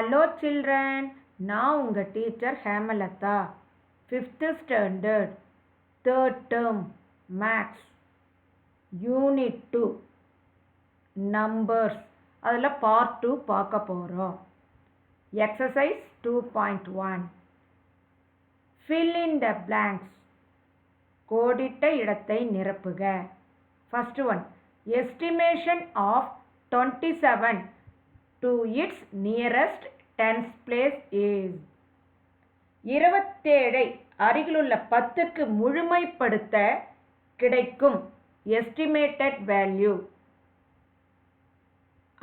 Hello children, நான் உங்கள் teacher Hemalatha. 5th standard 3rd term maths unit 2 numbers அதில் part 2 பார்க்க போகிறோம். Exercise 2.1 fill in the blanks, கோடிட்ட இடத்தை நிரப்புக. First one, estimation of 27 to its nearest tens place is. 27 அருகிலுள்ள 10க்கு முழுமைப்படுத்த கிடைக்கும் estimated value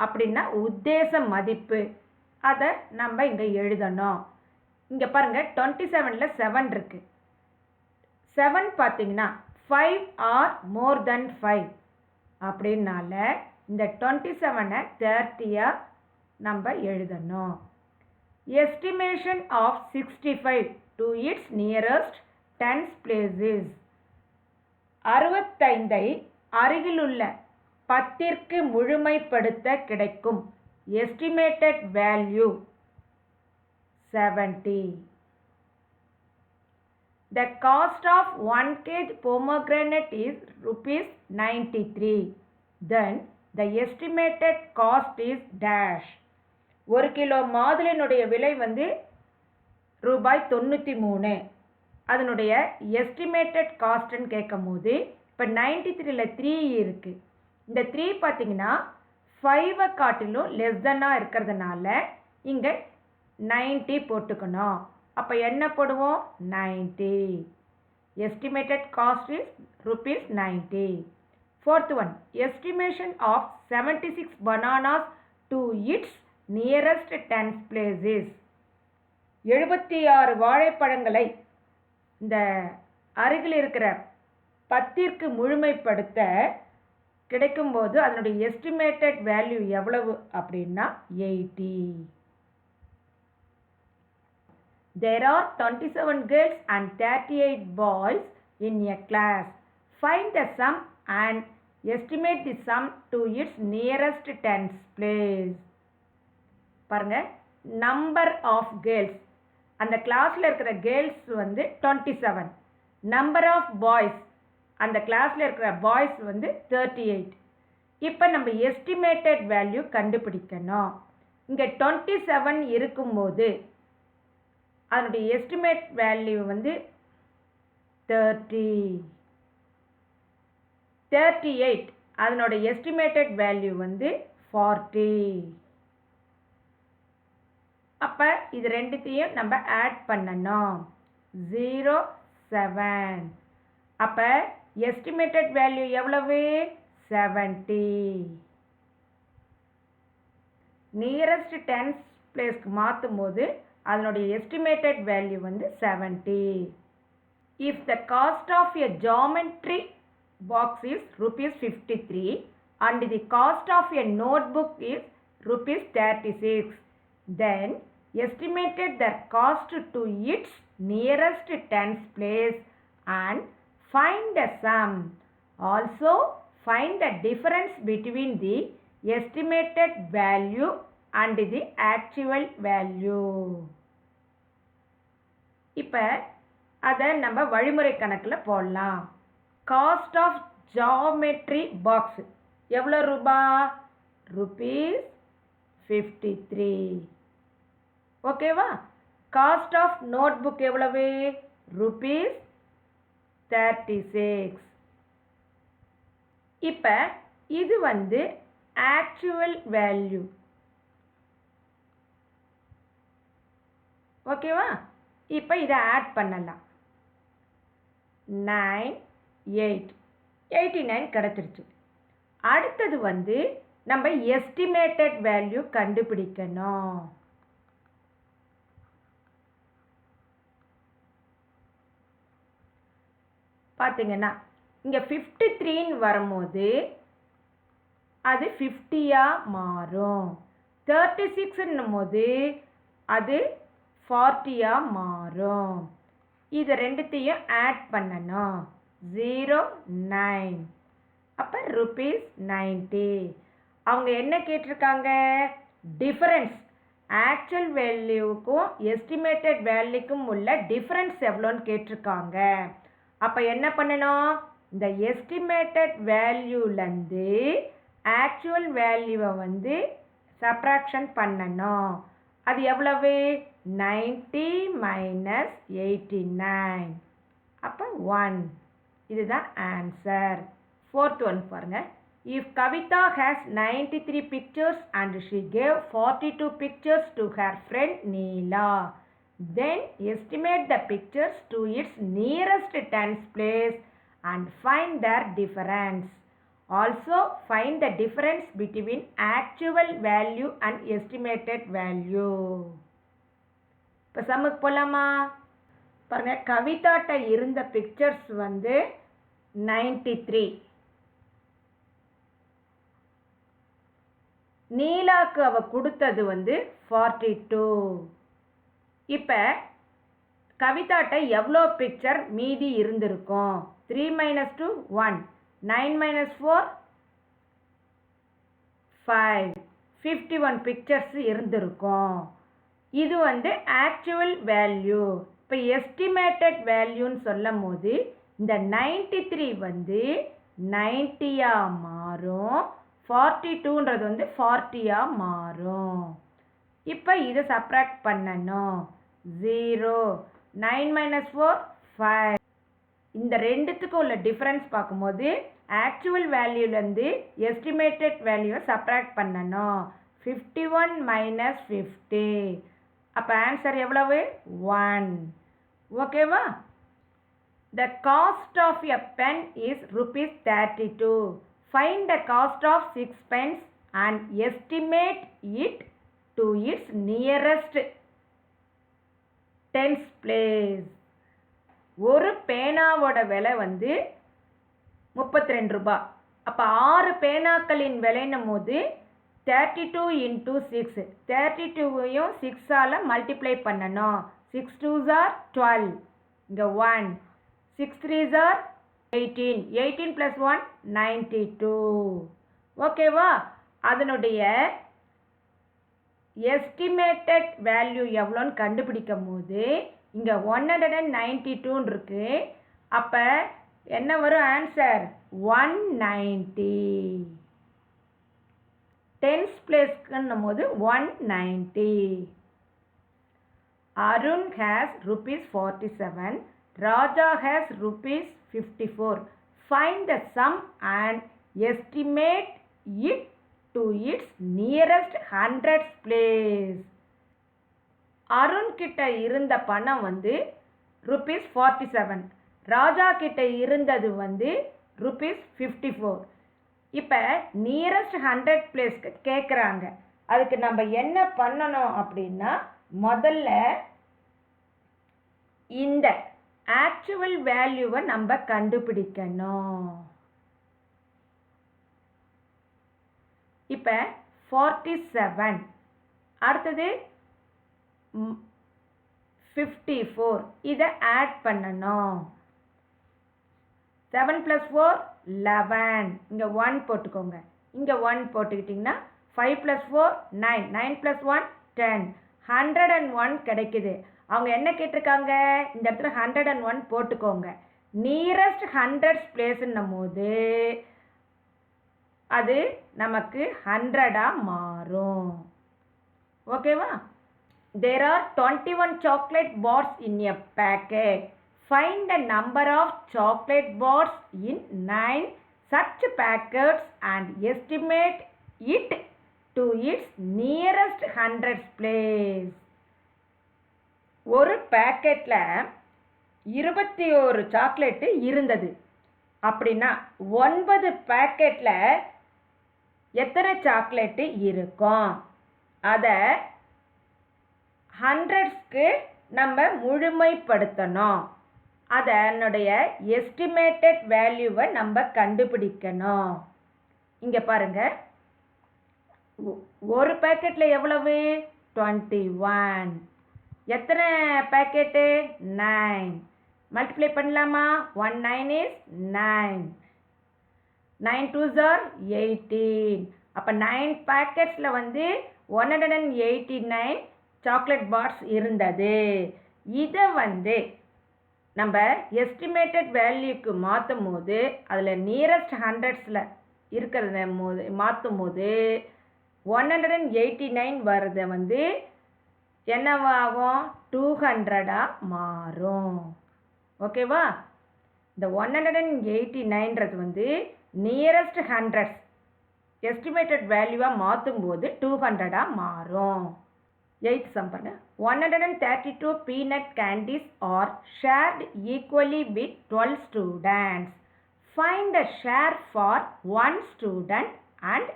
அப்படின்னா உத்தேச மதிப்பு. அதை நம்ம இங்கே எழுதணும். இங்கே பாருங்க 27ல் 7 இருக்கு. 7 பார்த்தீங்கன்னா 5 ஆர் மோர் தென் 5 அப்படின்னால இந்த 27 30 நம்ம எழுதணும். Estimation of 65 to its nearest tens places. 65 அருகிலுள்ள 10ற்கு முழுமைப்படுத்த கிடைக்கும் estimated value 70. The cost of 1 kg pomegranate is rupees 93. Then the estimated cost is dash. 1 kilo மாதுளையினுடைய விலை ரூபாய் 93. அதனுடைய எஸ்டிமேட்டட் காஸ்ட்னு கேட்கும் போது இப்போ 93ல் 3 இருக்குது. இந்த 3 பார்த்தீங்கன்னா 5 காட்டிலும் லெஸ் தென்னாக இருக்கிறதுனால இங்கே 90 போட்டுக்கணும். அப்போ என்ன போடுவோம்? 90. Estimated cost is rupees 90. Fourth one, estimation of 76 bananas to its nearest tens places. 76 வாழைப்பழங்களை இந்த அருகில் இருக்கிற 10ற்கு முழுமைப்படுத்த கிடைக்கும்போது அதனுடைய எஸ்டிமேட்டட் வேல்யூ எவ்வளவு அப்படின்னா 80. There are 27 girls and 38 boys in a class. Find the sum and estimate the sum to its nearest tens place. பாருங்க, number of girls, அந்த கிளாஸில் இருக்கிற கேர்ள்ஸ் 27. நம்பர் ஆஃப் பாய்ஸ், அந்த கிளாஸில் இருக்கிற பாய்ஸ் 38. இப்போ நம்ம எஸ்டிமேட்டட் வேல்யூ கண்டுபிடிக்கணும். இங்கே 27 இருக்கும்போது அதனுடைய எஸ்டிமேட் வேல்யூ 30. 38 அதனோட எஸ்டிமேட்டட் வேல்யூ 40. அப்போ இது ரெண்டுத்தையும் நம்ம ஆட் பண்ணணும். 0, 7. அப்போ எஸ்டிமேட்டட் வேல்யூ எவ்வளவு? 70. நியரஸ்ட் டென்ஸ் பிளேஸ்க்கு மாற்றும் போது அதனுடைய estimated value 70. If the cost of a geometry box is rupees 53 and the cost of a notebook is rupees 36, then estimated the cost to its nearest tens place and find the sum. Also find the difference between the estimated value and the actual value. இப்போ அதை நம்ம வழிமுறை கணக்கில் போடலாம். Cost of geometry box எவ்வளோ ரூபா? rupees 53. ஓகேவா? Cost of note book எவ்வளவு? rupees 36. இப்போ இது ஆக்சுவல் வேல்யூ. ஓகேவா? இப்போ இதை ஆட் பண்ணலாம். 9, 8, 89 கிடச்சிருச்சு. அடுத்தது நம்ம எஸ்டிமேட்டட் வேல்யூ கண்டுபிடிக்கணும். பார்த்தீங்கன்னா இங்கே 53 வரும்போது அது 50 மாறும். 36 போது அது 40 மாறும். இது ரெண்டுத்தையும் ஆட் பண்ணணும். 0, 9. அப்போ rupees 90. அவங்க என்ன கேட்டிருக்காங்க? டிஃபரன்ஸ் ஆக்சுவல் வேல்யூவுக்கும் எஸ்டிமேட்டட் வேல்யூக்கும் உள்ள டிஃப்ரென்ஸ் எவ்வளோன்னு கேட்டிருக்காங்க. அப்போ என்ன பண்ணணும், இந்த எஸ்டிமேட்டட் வேல்யூலேருந்து ஆக்சுவல் வேல்யூவை வந்து சப்ராக்ஷன் பண்ணணும். அது எவ்வளவு, 90 மைனஸ் 89, அப்போ 1. இதுதான் ஆன்சர். ஃபோர்த் ஒன் பாருங்க. If Kavita has 93 pictures and she gave 42 pictures to her friend Neela, then estimate the pictures to its nearest tens place and find their difference. Also find the difference between actual value and estimated value. இப்போ சம்முக்கு போகலாமா? பாருங்க, கவிதாட்ட இருந்த pictures வந்து 93, நீலாக்கு அவ கொடுத்தது வந்து 42. இப்போ கவிதாட்ட எவ்வளோ பிக்சர் மீதி இருந்திருக்கும்? 3 minus 2 1, 9 minus 4 5, 51 பிக்சர்ஸ் இருந்திருக்கும். இது வந்து ஆக்சுவல் வேல்யூ. இப்போ எஸ்டிமேட்டட் வேல்யூன்னு சொல்லும் போது இந்த 93 வந்து 90யாக மாறும், 42ன்றது வந்து 40யாக மாறும். இப்போ இதை சப்ராக்ட் பண்ணணும். 0, 9 minus 4 5. இந்த ரெண்டுத்துக்கும் உள்ள டிஃப்ரென்ஸ் பார்க்கும்போது ஆக்சுவல் வேல்யூலேருந்து எஸ்டிமேட்டட் வேல்யூவை சப்ராக்ட் பண்ணணும். 51 மைனஸ் 50, அப்போ ஆன்சர் எவ்வளவு? 1. ஓகேவா? The cost of a pen is rupees 32. Find the cost of 6 pens and estimate it to its nearest tens place. ஒரு பேனாவோட விலை வந்து 32 ரூபாய். அப்போ 6 பேனாக்களின் விலைன்னும் போது 32 into 6, 32வையும் 6ஆல் மல்டிப்ளை பண்ணணும். 6 2s are 12, இங்கே 1, 6 3s are 18, 18 plus 1 92. ஓகேவா? அதனுடைய எஸ்டிமேட்டட் வேல்யூ எவ்வளோன்னு கண்டுபிடிக்கும் போது இங்கே 192 இருக்கு. அப்போ என்ன வரும் ஆன்சர்? 190. டென்ஸ் பிளேஸ்க்குன்னும் போது 190. Arun has rupees 47, Raja has rupees 54. Find the sum and estimate it to its nearest hundreds place. Arun கிட்ட இருந்த பணம் வந்து rupees 47, ராஜா கிட்ட இருந்தது வந்து rupees 54. இப்போ நியரஸ்ட் 100 பிளேஸ்க்கு கேட்குறாங்க. அதுக்கு நம்ம என்ன பண்ணணும் அப்படின்னா, முதல்ல இந்த ஆக்சுவல் வேல்யூவை நம்ம கண்டுபிடிக்கணும். இப்போ 47, அடுத்தது 54, இதை ஆட் பண்ணணும். 7 plus 4 11, இங்கே 1 போட்டுக்கோங்க, இங்கே 1 போட்டுக்கிட்டிங்கன்னா 5 plus 4 9, 9 plus 1 10, 101 கிடைக்குது. அவங்க என்ன கேட்டிருக்காங்க? இந்த இடத்துல 101 போட்டுக்கோங்க. நியரஸ்ட் 100 பிளேஸ்ன்னும் போது அது நமக்கு 100ஆக மாறும். ஓகேவா? There are 21 chocolate bars in a packet. Find the number of chocolate bars in 9 such packets and estimate it to its nearest 100 place. ஒரு பேக்கெட்டில் 21 சாக்லேட்டு இருந்தது அப்படின்னா 9 பேக்கெட்டில் எத்தனை சாக்லேட்டு இருக்கும்? அதை 100க்கு நம்ம முழுமைப்படுத்தணும். அதனுடைய எஸ்டிமேட்டட் வேல்யூவை நம்ம கண்டுபிடிக்கணும். இங்கே பாருங்க, ஒரு பேக்கெட்டில் எவ்வளவு? 21. எத்தனை பேக்கெட்டு? 9. மல்டிப்ளை பண்ணலாமா? 1 9 is 9. 9 2s are 18. அப்போ 9 பேக்கெட்ஸில் வந்து 189 சாக்லேட் பார்ஸ் இருந்தது. இதை வந்து நம்ம எஸ்டிமேட்டட் வேல்யூக்கு மாற்றும் போது அதில் நியரஸ்ட் ஹண்ட்ரட்ஸில் இருக்கிறத மாற்றும் போது 189 வர்றதை வந்து என்னவாகும் 200 மாறும். ஓகேவா? இந்த 189ன்றது வந்து நியரஸ்ட் ஹண்ட்ரட்ஸ் எஸ்டிமேட்டட் வேல்யூவாக மாற்றும் போது 200 மாறும். 8th sum பண்ணு. 132 peanut candies are shared equally with 12 students. Find the share for one student and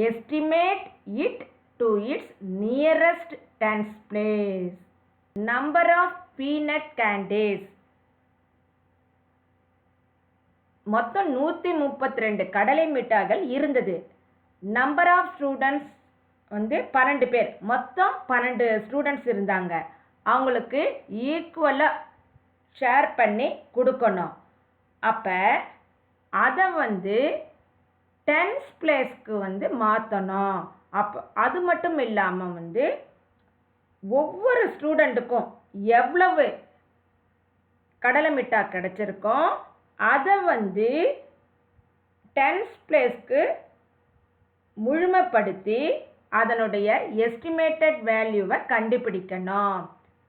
estimate it to its nearest tens place. Number of peanut candies. மொத்தம் 132 கடலை மிட்டாய்கள் இருந்தது. நம்பர் ஆஃப் ஸ்டூடெண்ட்ஸ் வந்து 12 பேர். மொத்தம் 12 ஸ்டூடெண்ட்ஸ் இருந்தாங்க. அவங்களுக்கு ஈக்குவலாக ஷேர் பண்ணி கொடுக்கணும். அப்போ அதை வந்து டென்ஸ் பிளேஸ்க்கு வந்து மாற்றணும். அப்போ அது மட்டும் இல்லாமல் வந்து ஒவ்வொரு ஸ்டூடெண்ட்டுக்கும் எவ்வளவு கடலை மிட்டாய் கிடச்சிருக்கோம் அதை வந்து டென்ஸ் பிளேஸ்க்கு முழுமைப்படுத்தி அதனுடைய எஸ்டிமேட்டட் வேல்யூவை கண்டுபிடிக்கணும்.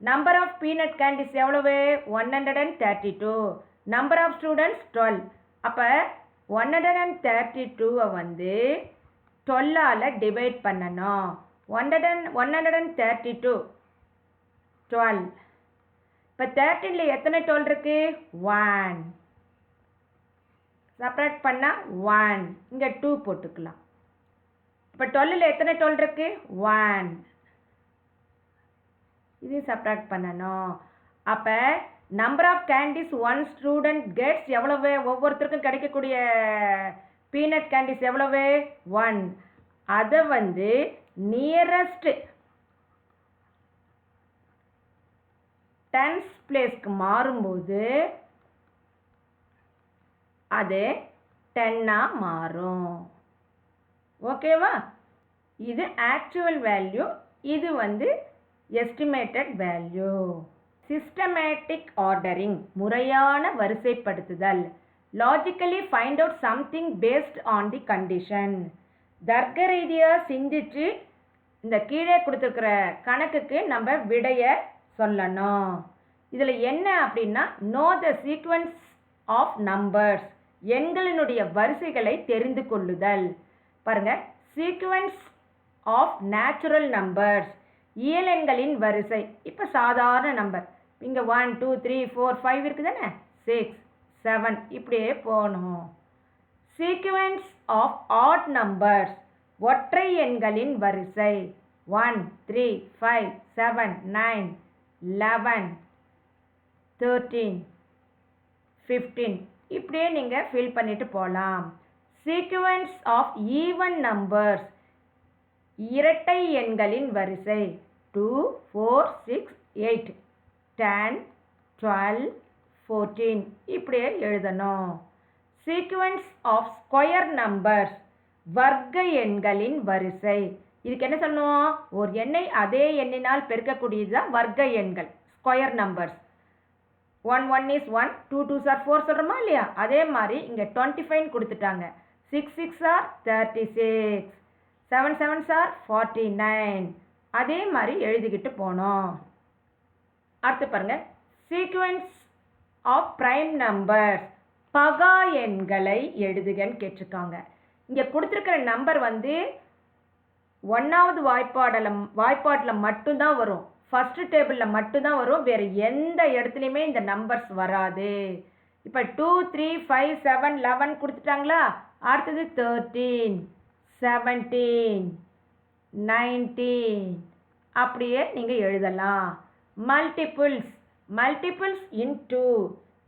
நம்பர் ஆஃப் பீனட் கேண்டிஸ் எவ்வளவு 132. Number of students 12. அப்போ 132 வந்து 12ஆல் டிவைட் பண்ணணும். 132 12. இப்போ 13ல் எத்தனை 12 இருக்கு 1. செப்பரேட் பண்ணால் 1. இங்கே 2 போட்டுக்கலாம். இப்போ 12ல் எத்தனை 12 இருக்கு 1. இது செப்பரேட் பண்ணணும். அப்போ number of candies one student gets எவ்வளவு ஒவ்வொருத்தருக்கும் கிடைக்கக்கூடிய பீனட் கேண்டிஸ் எவ்வளவு 1. அதை வந்து நியரஸ்ட் டென்ஸ் பிளேஸ்க்கு மாறும்போது அது 10ஆக மாறும். ஓகேவா? இது ஆக்சுவல் வேல்யூ, இது வந்து எஸ்டிமேட்டட் வேல்யூ. சிஸ்டமேட்டிக் ஆர்டரிங் முறையான வரிசைப்படுத்துதல். Logically find out something based on the condition. தர்க்க ரீதியாக சிந்திச்சு இந்த கீழே கொடுத்துருக்கிற கணக்குக்கு நம்ம விடையை சொல்லணும். இதில் என்ன அப்படின்னா know the sequence of numbers, எண்களினுடைய வரிசைகளை தெரிந்து கொள்ளுதல். பாருங்க, சீக்வன்ஸ் ஆஃப் நேச்சுரல் நம்பர்ஸ், இயலெண்களின் வரிசை. இப்போ சாதாரண நம்பர் இங்கே 1 2 3 4 5 இருக்குது தானே, 6 7 இப்படியே போகணும். சீக்வன்ஸ் ஆஃப் ஆட் நம்பர்ஸ், ஒற்றை எண்களின் வரிசை 1 3 5 7 9 11 13 15 இப்படியே நீங்கள் ஃபில் பண்ணிட்டு போகலாம். சீக்வன்ஸ் ஆஃப் ஈவன் நம்பர்ஸ், இரட்டை எண்களின் வரிசை 2 4 6 8 10 12 14 இப்படியே எழுதணும். சீக்வன்ஸ் ஆஃப் ஸ்கொயர் நம்பர்ஸ், வர்க்க எண்களின் வரிசை. இதுக்கு என்ன சொல்லணும், ஒரு எண்ணை அதே எண்ணினால் பெருக்கக்கூடியது தான் வர்க்க எண்கள், square numbers. 1 1 is 1, 2 2s are 4 சொல்கிறோமா இல்லையா, அதே மாதிரி இங்கே 25 கொடுத்துட்டாங்க. 6 6 are 36, 7 7s are 49. அதே மாதிரி எழுதிக்கிட்டு போனோம். அடுத்து பாருங்க, சீக்வன்ஸ் ஆஃப் பிரைம் நம்பர்ஸ், பகா எண்களை எழுதுகன்னு கேட்டிருக்காங்க. இங்கே கொடுத்துருக்கிற நம்பர் வந்து 1வது வாய்ப்பாட்டில் மட்டும்தான் வரும், ஃபஸ்ட்டு டேபிளில் மட்டும்தான் வரும், வேறு எந்த இடத்துலையுமே இந்த நம்பர்ஸ் வராது. இப்போ 2 3 5 7 11 கொடுத்துட்டாங்களா, அடுத்தது 13 17 19 அப்படியே நீங்கள் எழுதலாம். மல்டிபிள்ஸ் இன் 2,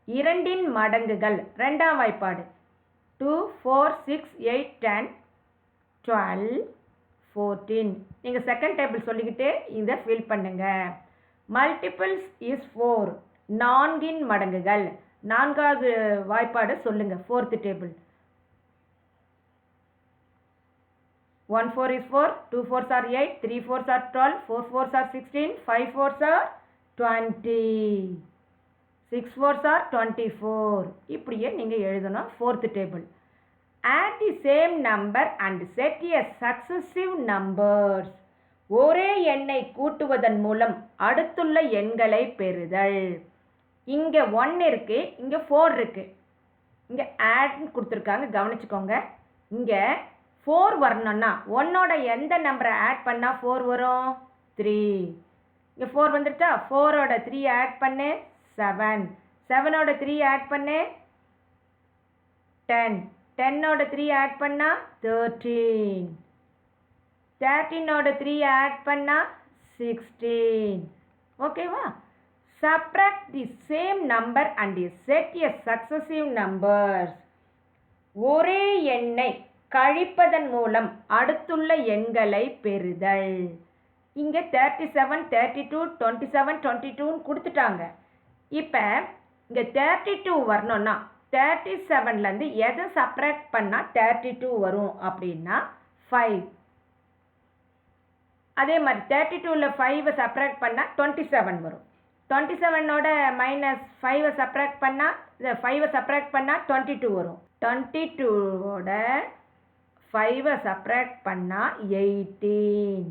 இரண்டின் மடங்குகள், ரெண்டாம் வாய்ப்பாடு 2 4 6 8 10 12 14. நீங்கள் செகண்ட் டேபிள் சொல்லிக்கிட்டே இதை ஃபில் பண்ணுங்க. மல்டிபிள்ஸ் இஸ் 4, நான்கின் மடங்குகள், நான்காவது வாய்ப்பாடு சொல்லுங்க. 4th table 1 4 is 4, 2 4s are 8, 3 4s are 12, 4 4s are 16, 5 4s are 20, 6 4s are 24. இப்படியே நீங்கள் எழுதணும். fourth table. Add the same number and set a successive numbers. ஒரே எண்ணை கூட்டுவதன் மூலம் அடுத்துள்ள எண்களை பெறுதல். இங்கே 1 இருக்கு, இங்கே 4 இருக்கு. இங்கே ஆட்னு கொடுத்துருக்காங்க, கவனிச்சுக்கோங்க. இங்கே 4 வரணும்னா 1ஓட எந்த நம்பரை ஆட் பண்ணால் 4 வரும்? 3. இங்கே 4 வந்துருச்சா? 4ஓட 3 ஆட் பண்ணு 7. 7ஓட 3 ஆட் பண்ணு 10. 10ஓட 3 ஆட் பண்ணா 13. 13ஓட 3 ஆட் பண்ணா 16. ஓகேவா? Subtract the same number and set a successive numbers. ஒரே எண்ணை கழிப்பதன் மூலம் அடுத்துள்ள எண்களை பெறுதல். இங்கே 37, 32, 27, 22 கொடுத்துட்டாங்க. இப்போ இங்கே 32 வரணும்னா 37லேருந்து எதை சப்ராக்ட் பண்ணால் 32 வரும் அப்படின்னா 5. அதே மாதிரி 32ல் 5 சப்ராக்ட் பண்ணால் 27 வரும். 27ஓட -5 சப்ராக்ட் பண்ணால் 5 சப்ராக்ட் பண்ணால் 22 வரும். 22ஓட 5 சப்ராக்ட் பண்ணால் 18.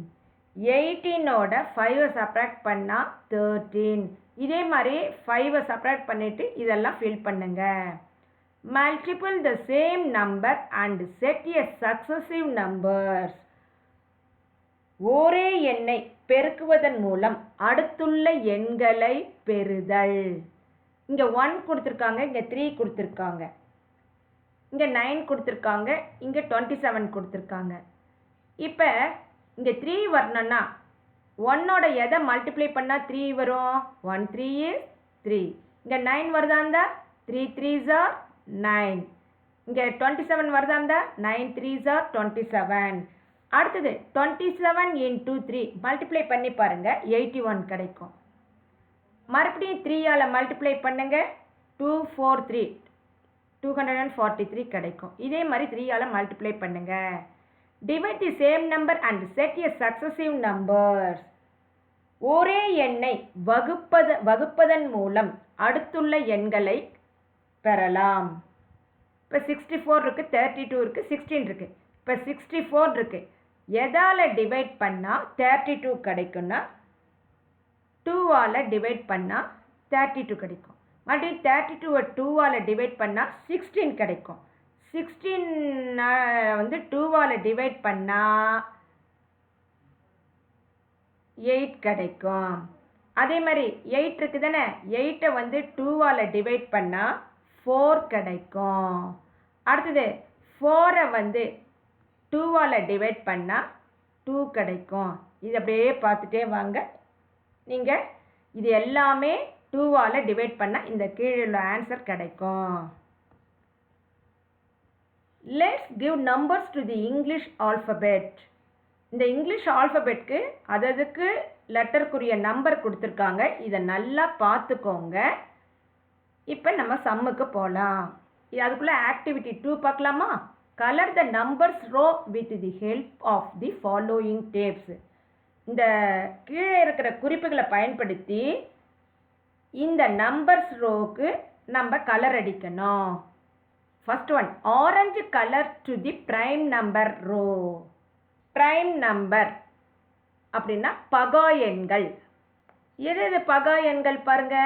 18ஓட 5 சப்ராக்ட் பண்ணால் 13. இதே மாதிரி 5 சப்ராக்ட் பண்ணிவிட்டு இதெல்லாம் ஃபில் பண்ணுங்க. Multiply the same number and set a successive numbers. ஒரே எண்ணை பெருக்குவதன் மூலம் அடுத்துள்ள எண்களை பெறுதல். இங்கே 1 கொடுத்துருக்காங்க, இங்கே 3 கொடுத்துருக்காங்க, இங்கே 9 கொடுத்துருக்காங்க, இங்கே 27 கொடுத்துருக்காங்க. இப்போ இங்கே 3 வரணும்னா 1ஓட எதை மல்டிப்ளை பண்ணால் 3 வரும்? 1 3 is 3. இங்கே 9 வருதா இருந்தா 3 3s are 9. இங்கே 27 வருதா இருந்தா 9 3s are 27. அடுத்தது 27 into 3 மல்டிப்ளை பண்ணி பாருங்க, 81 கிடைக்கும். மறுபடியும் 3ஆல் மல்டிப்ளை பண்ணுங்க, 2 4 3 243 கிடைக்கும். இதே மாதிரி 3ஆல் மல்டிப்ளை பண்ணுங்க. Divide the same number and set a successive numbers. ஒரே எண்ணை வகுப்பதன் மூலம் அடுத்துள்ள எண்களை பெறலாம். இப்போ 64 இருக்குது, 32 இருக்குது, 16 இருக்குது. இப்போ 64 இருக்குது. எதால் டிவைட் பண்ணால் 32 கிடைக்கும்னா 2ஆல் டிவைட் பண்ணால் 32 கிடைக்கும். மறுபடியும் 32வை 2ஆல் டிவைட் பண்ணால் 16 கிடைக்கும். 16 வந்து 2ஆல் டிவைட் பண்ணால் 8 கிடைக்கும். அதே மாதிரி 8 இருக்குது தானே, 8ஐ வந்து 2ஆல் டிவைட் பண்ணால் 4 கிடைக்கும். அடுத்தது 4ஐ வந்து 2ஆல் டிவைட் பண்ணால் 2 கிடைக்கும். இது அப்படியே பார்த்துட்டே வாங்க. நீங்கள் இது எல்லாமே 2ஆல் டிவைட் பண்ணால் இந்த கீழே உள்ள ஆன்சர் கிடைக்கும். Let's give numbers to the English alphabet. இந்த இங்கிலீஷ் ஆல்ஃபபெட்க்கு அதுக்கு லெட்டருக்குரிய நம்பர் கொடுத்துருக்காங்க. இதை நல்லா பார்த்துக்கோங்க. இப்போ நம்ம சம்முக்கு போகலாம். அதுக்குள்ளே ஆக்டிவிட்டி 2 பார்க்கலாமா? Color the numbers row with the help of the following tapes. இந்த கீழே இருக்கிற குறிப்புகளை பயன்படுத்தி இந்த நம்பர்ஸ் ரோவுக்கு நம்ம கலர் அடிக்கணும். First one, orange colour to the prime number row. Prime number அப்படின்னா பகா எண்கள். எது எது பகா எண்கள் பாருங்க,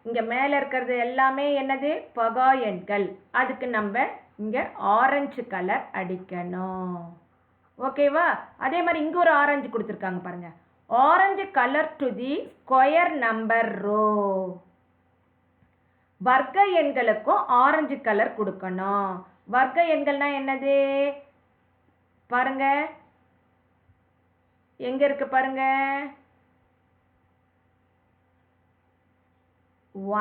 இங்கே மேலே இருக்கிறது எல்லாமே என்னது? பகா எண்கள். அதுக்கு நம்ம இங்கே ஆரஞ்சு கலர் அடிக்கணும். ஓகேவா? அதே மாதிரி இங்கே ஒரு ஆரஞ்சு கொடுத்துருக்காங்க பாருங்க. Orange colour to the square number row. வர்க்க எண்களுக்கும் ஆரஞ்சு கலர் கொடுக்கணும். வர்க்க எண்கள்னா என்னது பாருங்க, எங்க இருக்கு பாருங்க.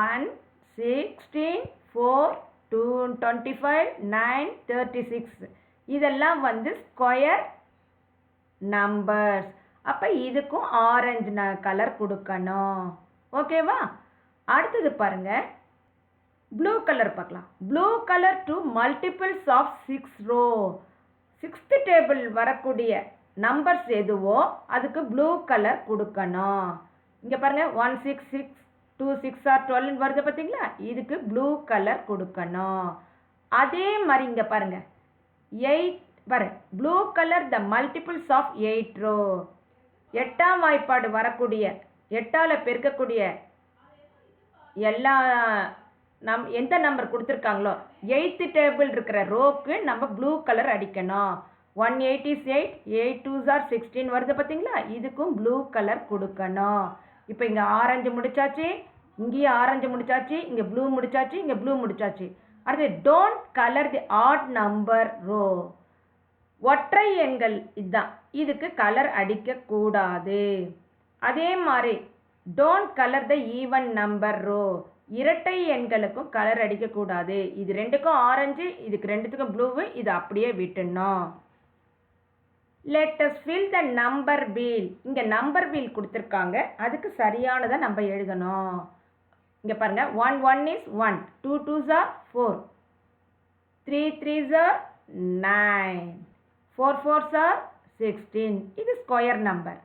1 16 4 2 25 9 36 இதெல்லாம் வந்து ஸ்கொயர் நம்பர்ஸ். அப்போ இதுக்கும் ஆரஞ்சு கலர் கொடுக்கணும். ஓகேவா? அடுத்தது பாருங்க, ப்ளூ கலர் பார்க்கலாம். Blue colour to multiples of 6 row. Sixth table வரக்கூடிய நம்பர்ஸ் எதுவோ அதுக்கு ப்ளூ கலர் கொடுக்கணும். இங்கே பாருங்கள் 1 6 6 2 6 ஆர் 12 வருது பார்த்தீங்களா, இதுக்கு ப்ளூ கலர் கொடுக்கணும். அதே மாதிரி இங்கே பாருங்கள் 8 பாரு blue colour the multiples of 8 row. 8ஆம் வாய்ப்பாடு வரக்கூடிய 8ஆல் பெருக்கக்கூடிய எல்லா எந்த நம்பர் கொடுத்துருக்காங்களோ 8th டேபிள் இருக்கிற ரோக்கு நம்ம ப்ளூ கலர் அடிக்கணும். 1 8 is 8, 8 2s are 16 வருது பார்த்தீங்களா, இதுக்கும் ப்ளூ கலர் கொடுக்கணும். இப்போ இங்கே ஆரஞ்சு முடிச்சாச்சு, இங்கேயும் ஆரஞ்சு முடிச்சாச்சு, இங்கே ப்ளூ முடிச்சாச்சு, இங்கே ப்ளூ முடிச்சாச்சு. அடுத்து don't colour the odd number row. ஒற்றை எண்கள் இதுதான், இதுக்கு கலர் அடிக்கக்கூடாது. அதே மாதிரி don't colour the even number row. இரட்டை எண்களுக்கும் கலர் அடிக்கக்கூடாது. இது ரெண்டுக்கும் ஆரஞ்சு, இதுக்கு ரெண்டுத்துக்கும் ப்ளூவு, இது அப்படியே விட்டுணும். let us fill the number wheel. இங்கே நம்பர் வீல் கொடுத்துருக்காங்க, அதுக்கு சரியானதை நம்ம எழுதணும். இங்கே பாருங்க 1 1 is 1, 2 2s are 4, 3 3s are 9, 4 4s are 16. இது ஸ்கொயர் நம்பர்.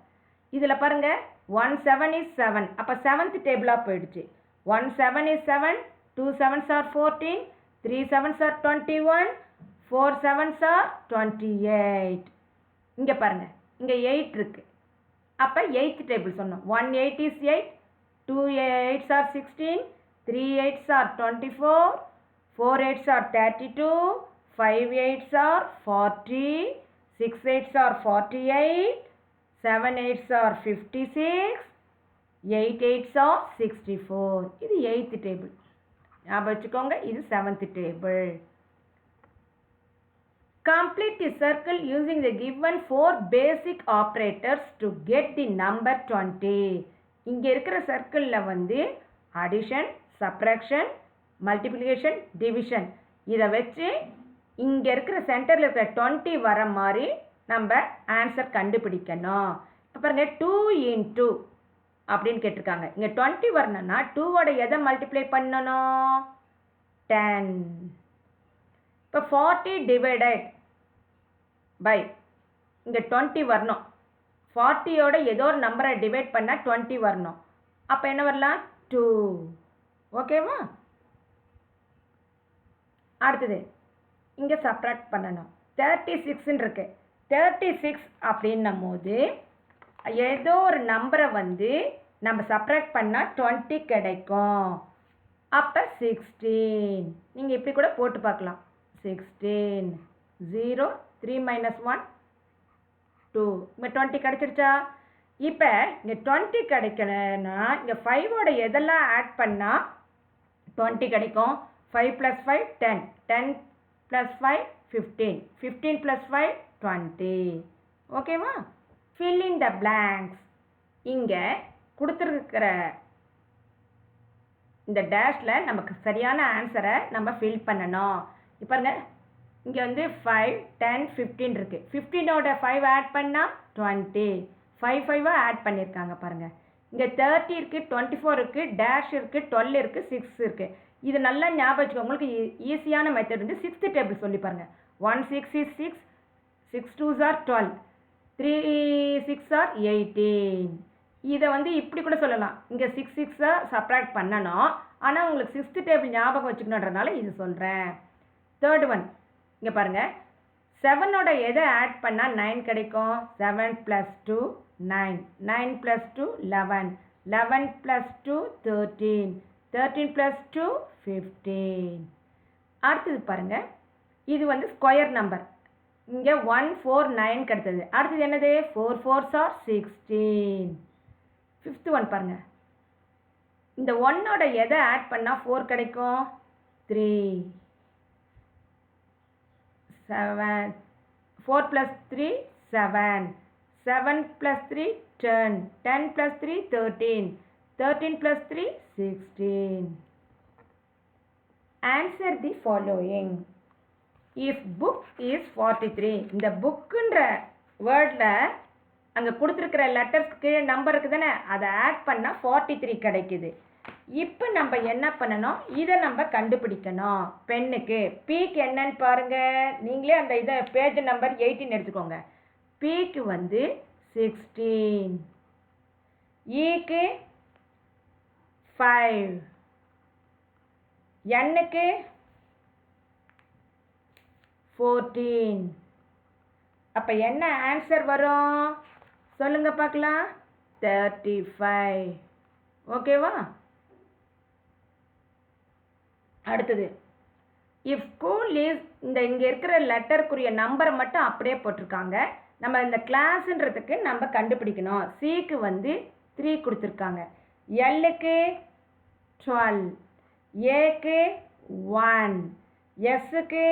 இதில் பாருங்க 1 7 is 7, அப்போ 7th டேபிளாக போயிடுச்சு. 1 7 is 7, 2 7s are 14, 3 7s are 21, 4 7s are 28. இங்கே பாருங்கள் இங்கே 8 இருக்குது, அப்போ 8th டேபிள் சொன்னோம். 1 8 is 8, 2 8s are 16, 3 8s are 24, 4 8s are 32, 5 8s are 40, 6 8s are 48, 7 8s are 56, 8 8s are 64. இது 8th டேபிள். ஞாபகம் வச்சுக்கோங்க, இது 7th table. Complete the circle using the given 4 basic operators to get the number 20. இங்கே இருக்கிற சர்க்கிளில் வந்து addition, subtraction, multiplication, division இதை வச்சு இங்கே இருக்கிற சென்டரில் இருக்கிற 20 வர மாதிரி நம்ம ஆன்சர் கண்டுபிடிக்கணும். இப்போ பாருங்கள் 2 into அப்படின்னு கேட்டிருக்காங்க. இங்கே 20 வரணும்னா 2வோட எதை மல்டிப்ளை பண்ணணும்? 10. இப்போ 40 டிவைடட் பை இங்கே 20 வரணும். 40யோட ஏதோ ஒரு நம்பரை டிவைட் பண்ணால் 20 வரணும். அப்போ என்ன வரலாம்? 2. ஓகேவா? அடுத்தது இங்கே சப்ராக்ட் பண்ணணும். 36 இருக்கு. 36 அப்படின்னும் போது ஏதோ ஒரு நம்பரை வந்து நம்ம சப்ராக்ட் பண்ணால் 20 கிடைக்கும். அப்போ 16. நீங்கள் இப்படி கூட போட்டு பார்க்கலாம். 16 0 3 minus 1 2. இப்போ 20 கிடைச்சிருச்சா? இப்போ இங்கே 20 கிடைக்கணும்னா இங்கே 5ஓட எதெல்லாம் ஆட் பண்ணால் 20 கிடைக்கும்? 5 + 5 10, 10 + 5 15, 15 + 5 20. ஓகேவா? fill in the blanks. இங்கே கொடுத்துருக்கிற இந்த டேஷில் நமக்கு சரியான ஆன்சரை நம்ம ஃபில் பண்ணணும். இப்போ பாருங்க இங்கே வந்து 5 10 15 இருக்குது. 15ஓட 5 ஆட் பண்ணால் 20. 5 5 ஆட் பண்ணியிருக்காங்க பாருங்கள். இங்கே 30 இருக்குது, 24 இருக்குது, டேஷ் இருக்குது, 12 இருக்குது, 6 இருக்குது. இது நல்லா ஞாபகம் வச்சுக்கோங்க. உங்களுக்கு ஈஸியான மெத்தட் வந்து 6th டேபிள் சொல்லி பாருங்கள். 1 6 is 6, 6 2s are 12, 3 6 are 18. இதை வந்து இப்படி கூட சொல்லலாம். இங்கே 6 6 சப்ராக்ட் பண்ணணும். ஆனால் உங்களுக்கு 6th டேபிள் ஞாபகம் வச்சுக்கணுன்றதுனால இது சொல்கிறேன். தேர்ட் ஒன் இங்கே பாருங்கள். 7ஓட எதை ஆட் பண்ணால் 9 கிடைக்கும்? 7 + 2 9, 9 + 2 11, 11 + 2 13, 13 + 2 15. அடுத்தது பாருங்கள், இது வந்து ஸ்கொயர் நம்பர். இங்கே 1 4 9 கிடைத்தது. அடுத்தது என்னது? 4 4s are 16. 5th ஒன் பாருங்கள். இந்த 1ஓட எதை ஆட் பண்ணால் 4 கிடைக்கும்? 3 7, 4 + 3 7, 7 + 3 10, 10 + 3 13, 13 + 3 16. Answer the following. If book is 43, இந்த புக்குன்ற வேர்டில் அங்கே கொடுத்துருக்கிற லெட்டர்ஸ்க்கு கீழே நம்பர் இருக்குது தானே, அதை ஆட் பண்ணால் 43 கிடைக்குது. இப்போ நம்ம என்ன பண்ணணும், இதை நம்ம கண்டுபிடிக்கணும். பெண்ணுக்கு பீக்கு என்னன்னு பாருங்க. நீங்களே அந்த இதை பேஜ் நம்பர் 18 எடுத்துக்கோங்க. பீக்கு வந்து 16, ஈக்கு 5, எண்ணுக்கு 14. அப்போ என்ன ஆன்சர் வரும் சொல்லுங்க பார்க்கலாம்? 35. ஓகேவா? அடுத்தது, இஃப் ஸ்கூல் இஸ், இங்கே இருக்கிற லெட்டருக்குரிய நம்பரை மட்டும் அப்படியே போட்டிருக்காங்க. நம்ம இந்த கிளாஸ்ன்றதுக்கு நம்ம கண்டுபிடிக்கணும். சிக்கு வந்து 3 கொடுத்துருக்காங்க, எல்லுக்கு 12, ஏக்கு 1, எஸ்ஸுக்கு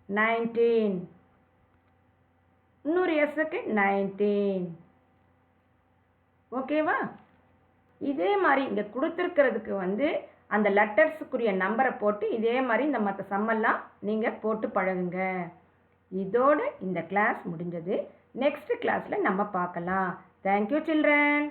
19, இன்னொரு எஸ்ஸுக்கு 19. ஓகேவா? இதே மாதிரி இங்கே கொடுத்துருக்கிறதுக்கு வந்து அந்த லெட்டர்ஸுக்குரிய நம்பரை போட்டு இதே மாதிரி இந்த மற்ற சம்மெல்லாம் நீங்கள் போட்டு பழகுங்க. இதோடு இந்த கிளாஸ் முடிஞ்சது. நெக்ஸ்ட் கிளாஸில் நம்ம பார்க்கலாம். Thank you children.